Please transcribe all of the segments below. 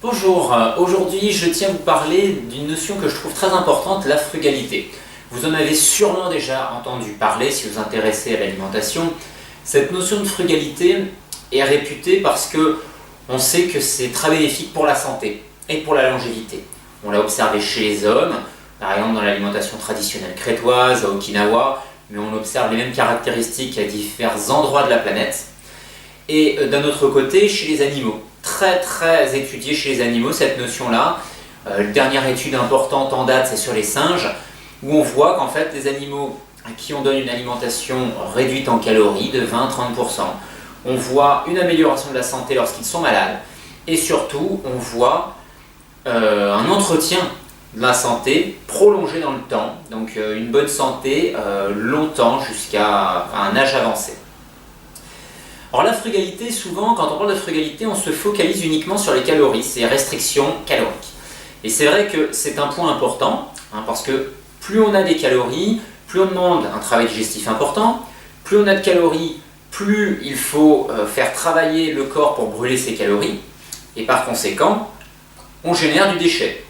Bonjour, aujourd'hui je tiens à vous parler d'une notion que je trouve très importante, la frugalité. Vous en avez sûrement déjà entendu parler si vous vous intéressez à l'alimentation. Cette notion de frugalité est réputée parce que on sait que c'est très bénéfique pour la santé et pour la longévité. On l'a observé chez les hommes, par exemple dans l'alimentation traditionnelle crétoise, à Okinawa, mais on observe les mêmes caractéristiques à divers endroits de la planète. Et d'un autre côté, chez les animaux. Très étudiée chez les animaux, cette notion-là. La dernière étude importante en date, c'est sur les singes, où on voit qu'en fait, les animaux à qui on donne une alimentation réduite en calories de 20-30%, on voit une amélioration de la santé lorsqu'ils sont malades, et surtout, on voit un entretien de la santé prolongé dans le temps, donc une bonne santé longtemps jusqu'à un âge avancé. Alors la frugalité, souvent, quand on parle de frugalité, on se focalise uniquement sur les calories, c'est restrictions caloriques. Et c'est vrai que c'est un point important, parce que plus on a des calories, plus on demande un travail digestif important, plus on a de calories, plus il faut faire travailler le corps pour brûler ces calories, et par conséquent, on génère du déchet.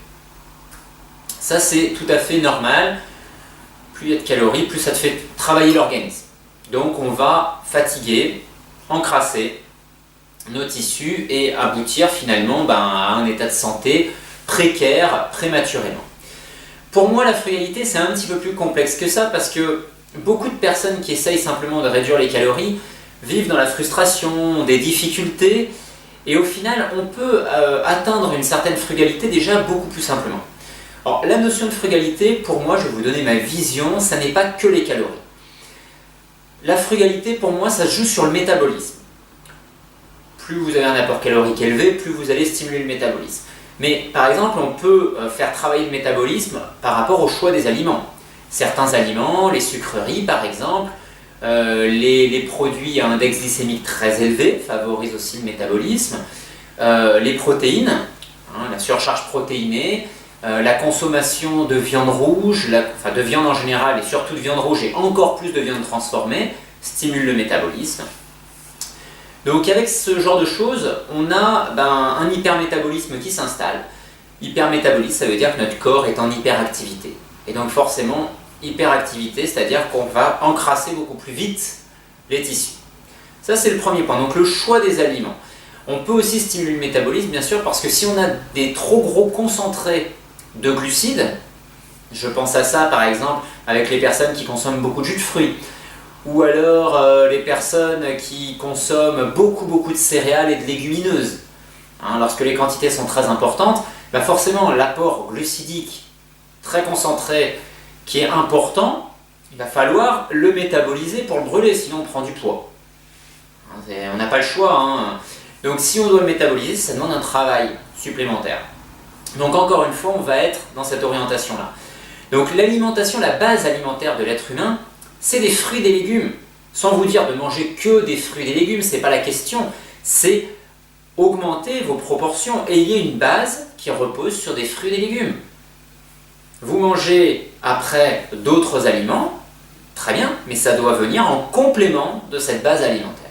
Ça c'est tout à fait normal, plus il y a de calories, plus ça te fait travailler l'organisme. Donc on va fatiguer, encrasser nos tissus et aboutir finalement à un état de santé précaire prématurément. Pour moi, la frugalité, c'est un petit peu plus complexe que ça parce que beaucoup de personnes qui essayent simplement de réduire les calories vivent dans la frustration, des difficultés, et au final, on peut atteindre une certaine frugalité déjà beaucoup plus simplement. Alors, la notion de frugalité, pour moi, je vais vous donner ma vision, ça n'est pas que les calories. La frugalité, pour moi, ça se joue sur le métabolisme. Plus vous avez un apport calorique élevé, plus vous allez stimuler le métabolisme. Mais par exemple, on peut faire travailler le métabolisme par rapport au choix des aliments. Certains aliments, les sucreries par exemple, les produits à index glycémique très élevé favorisent aussi le métabolisme. Les protéines, la surcharge protéinée, la consommation de viande rouge, de viande en général et surtout de viande rouge et encore plus de viande transformée, stimule le métabolisme. Donc avec ce genre de choses, on a un hypermétabolisme qui s'installe. Hypermétabolisme, ça veut dire que notre corps est en hyperactivité. Et donc forcément, hyperactivité, c'est-à-dire qu'on va encrasser beaucoup plus vite les tissus. Ça c'est le premier point, donc le choix des aliments. On peut aussi stimuler le métabolisme, bien sûr, parce que si on a des trop gros concentrés de glucides, je pense à ça par exemple avec les personnes qui consomment beaucoup de jus de fruits, ou alors les personnes qui consomment beaucoup de céréales et de légumineuses. Lorsque les quantités sont très importantes, forcément l'apport glucidique très concentré qui est important, il va falloir le métaboliser pour le brûler, sinon on prend du poids. On n'a pas le choix. Donc si on doit le métaboliser, ça demande un travail supplémentaire. Donc encore une fois, on va être dans cette orientation-là. Donc l'alimentation, la base alimentaire de l'être humain, c'est des fruits et des légumes. Sans vous dire de manger que des fruits et des légumes, c'est pas la question. C'est augmenter vos proportions. Ayez une base qui repose sur des fruits et des légumes. Vous mangez après d'autres aliments, très bien, mais ça doit venir en complément de cette base alimentaire.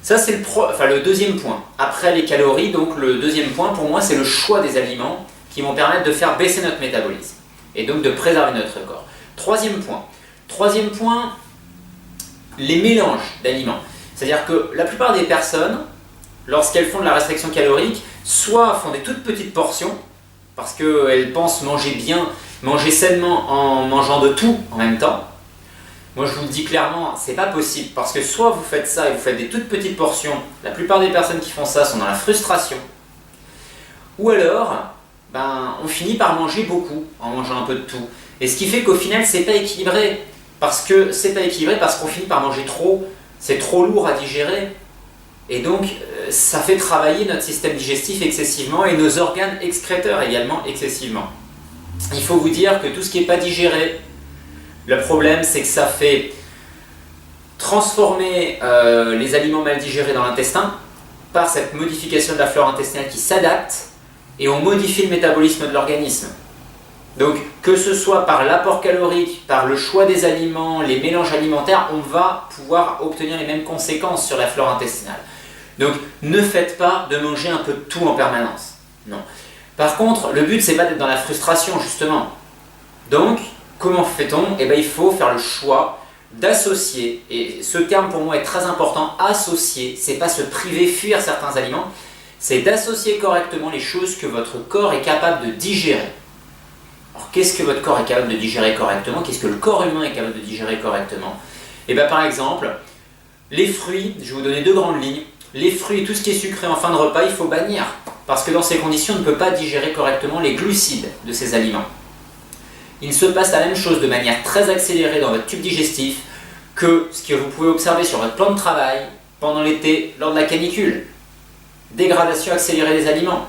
Ça c'est le deuxième point. Après les calories, donc le deuxième point pour moi c'est le choix des aliments qui vont permettre de faire baisser notre métabolisme et donc de préserver notre corps. Troisième point, les mélanges d'aliments. C'est-à-dire que la plupart des personnes, lorsqu'elles font de la restriction calorique, soit font des toutes petites portions, parce qu'elles pensent manger bien, manger sainement en mangeant de tout en même temps. Moi je vous le dis clairement, c'est pas possible, parce que soit vous faites ça et vous faites des toutes petites portions, la plupart des personnes qui font ça sont dans la frustration, ou alors on finit par manger beaucoup en mangeant un peu de tout. Et ce qui fait qu'au final c'est pas équilibré, parce qu'on finit par manger trop, c'est trop lourd à digérer, et donc ça fait travailler notre système digestif excessivement et nos organes excréteurs également excessivement. Il faut vous dire que tout ce qui n'est pas digéré, le problème c'est que ça fait transformer les aliments mal digérés dans l'intestin par cette modification de la flore intestinale qui s'adapte, et on modifie le métabolisme de l'organisme. Donc que ce soit par l'apport calorique, par le choix des aliments, les mélanges alimentaires, on va pouvoir obtenir les mêmes conséquences sur la flore intestinale. Donc ne faites pas de manger un peu de tout en permanence. Non. Par contre, le but, c'est pas d'être dans la frustration, justement. Donc, comment fait-on? Eh bien, il faut faire le choix d'associer, et ce terme pour moi est très important, associer, c'est pas se priver, fuir certains aliments, c'est d'associer correctement les choses que votre corps est capable de digérer. Alors, qu'est-ce que votre corps est capable de digérer correctement? Qu'est-ce que le corps humain est capable de digérer correctement? Et bien, par exemple, les fruits, je vais vous donner 2 grandes lignes. Les fruits et tout ce qui est sucré en fin de repas, il faut bannir. Parce que dans ces conditions, on ne peut pas digérer correctement les glucides de ces aliments. Il se passe la même chose de manière très accélérée dans votre tube digestif que ce que vous pouvez observer sur votre plan de travail pendant l'été lors de la canicule. Dégradation accélérée des aliments.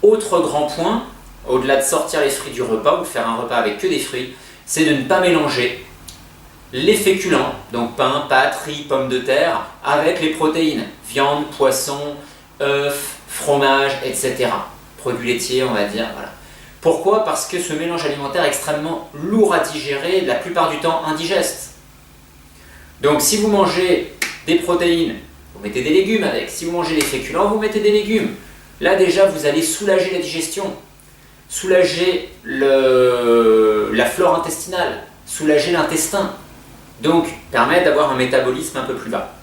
Autre grand point, au-delà de sortir les fruits du repas ou de faire un repas avec que des fruits, c'est de ne pas mélanger les féculents, donc pain, pâtes, riz, pommes de terre, avec les protéines, viande, poisson, œufs, fromage, etc. Produits laitiers, on va dire, voilà. Pourquoi? Parce que ce mélange alimentaire est extrêmement lourd à digérer, la plupart du temps indigeste. Donc si vous mangez des protéines, vous mettez des légumes avec. Si vous mangez des féculents, vous mettez des légumes. Là déjà, vous allez soulager la digestion, soulager la flore intestinale, soulager l'intestin. Donc, permettre d'avoir un métabolisme un peu plus bas.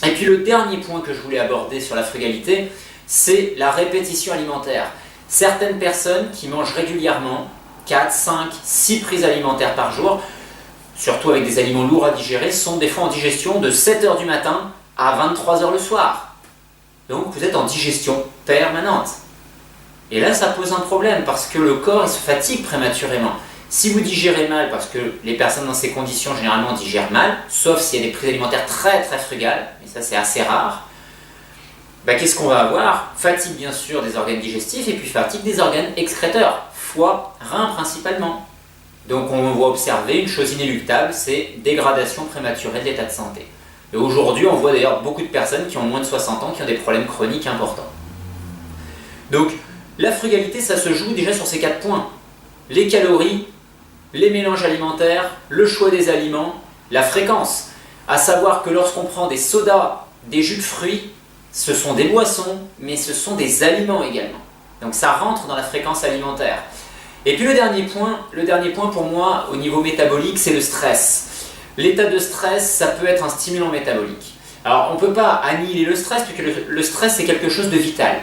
Et puis le dernier point que je voulais aborder sur la frugalité, c'est la répétition alimentaire. Certaines personnes qui mangent régulièrement 4, 5, 6 prises alimentaires par jour, surtout avec des aliments lourds à digérer, sont des fois en digestion de 7h du matin à 23h le soir. Donc vous êtes en digestion permanente. Et là, ça pose un problème parce que le corps il se fatigue prématurément. Si vous digérez mal, parce que les personnes dans ces conditions généralement digèrent mal, sauf s'il y a des prises alimentaires très très frugales, mais ça c'est assez rare, qu'est-ce qu'on va avoir? Fatigue bien sûr des organes digestifs et puis fatigue des organes excréteurs, foie, rein principalement. Donc on va observer une chose inéluctable, c'est dégradation prématurée de l'état de santé. Et aujourd'hui on voit d'ailleurs beaucoup de personnes qui ont moins de 60 ans qui ont des problèmes chroniques importants. Donc la frugalité ça se joue déjà sur ces 4 points. Les calories, les mélanges alimentaires, le choix des aliments, la fréquence. À savoir que lorsqu'on prend des sodas, des jus de fruits, ce sont des boissons, mais ce sont des aliments également. Donc ça rentre dans la fréquence alimentaire. Et puis le dernier point pour moi au niveau métabolique, c'est le stress. L'état de stress, ça peut être un stimulant métabolique. Alors on ne peut pas annihiler le stress, puisque le stress c'est quelque chose de vital.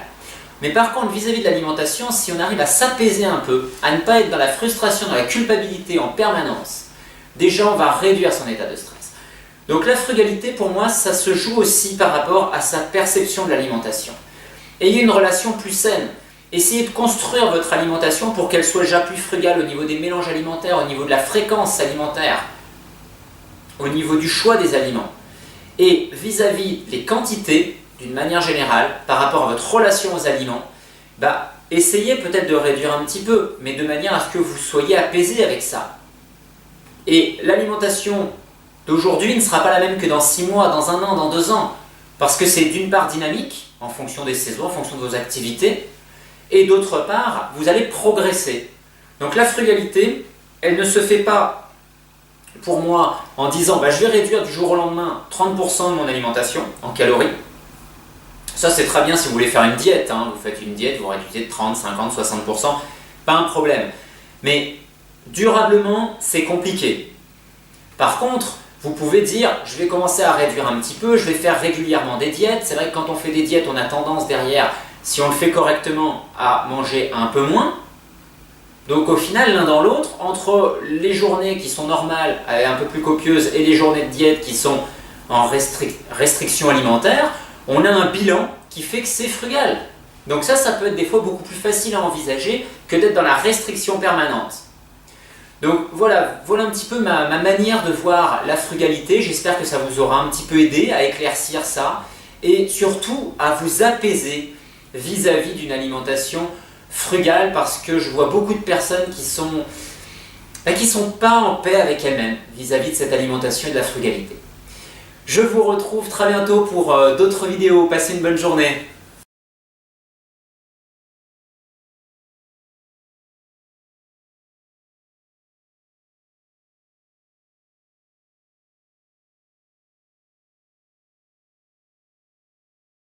Mais par contre, vis-à-vis de l'alimentation, si on arrive à s'apaiser un peu, à ne pas être dans la frustration, dans la culpabilité en permanence, déjà on va réduire son état de stress. Donc la frugalité, pour moi, ça se joue aussi par rapport à sa perception de l'alimentation. Ayez une relation plus saine. Essayez de construire votre alimentation pour qu'elle soit déjà plus frugale au niveau des mélanges alimentaires, au niveau de la fréquence alimentaire, au niveau du choix des aliments. Et vis-à-vis des quantités, d'une manière générale, par rapport à votre relation aux aliments, essayez peut-être de réduire un petit peu, mais de manière à ce que vous soyez apaisé avec ça. Et l'alimentation d'aujourd'hui ne sera pas la même que dans 6 mois, dans 1 an, dans 2 ans, parce que c'est d'une part dynamique, en fonction des saisons, en fonction de vos activités, et d'autre part, vous allez progresser. Donc la frugalité, elle ne se fait pas, pour moi, en disant je vais réduire du jour au lendemain 30% de mon alimentation en calories. Ça c'est très bien si vous voulez faire une diète, vous faites une diète, vous réduisez de 30, 50, 60%, pas un problème. Mais durablement, c'est compliqué. Par contre, vous pouvez dire, je vais commencer à réduire un petit peu, je vais faire régulièrement des diètes. C'est vrai que quand on fait des diètes, on a tendance derrière, si on le fait correctement, à manger un peu moins. Donc au final, l'un dans l'autre, entre les journées qui sont normales, un peu plus copieuses, et les journées de diète qui sont en restriction alimentaire, on a un bilan qui fait que c'est frugal. Donc ça peut être des fois beaucoup plus facile à envisager que d'être dans la restriction permanente. Donc voilà un petit peu ma manière de voir la frugalité. J'espère que ça vous aura un petit peu aidé à éclaircir ça et surtout à vous apaiser vis-à-vis d'une alimentation frugale, parce que je vois beaucoup de personnes qui sont pas en paix avec elles-mêmes vis-à-vis de cette alimentation et de la frugalité. Je vous retrouve très bientôt pour d'autres vidéos. Passez une bonne journée.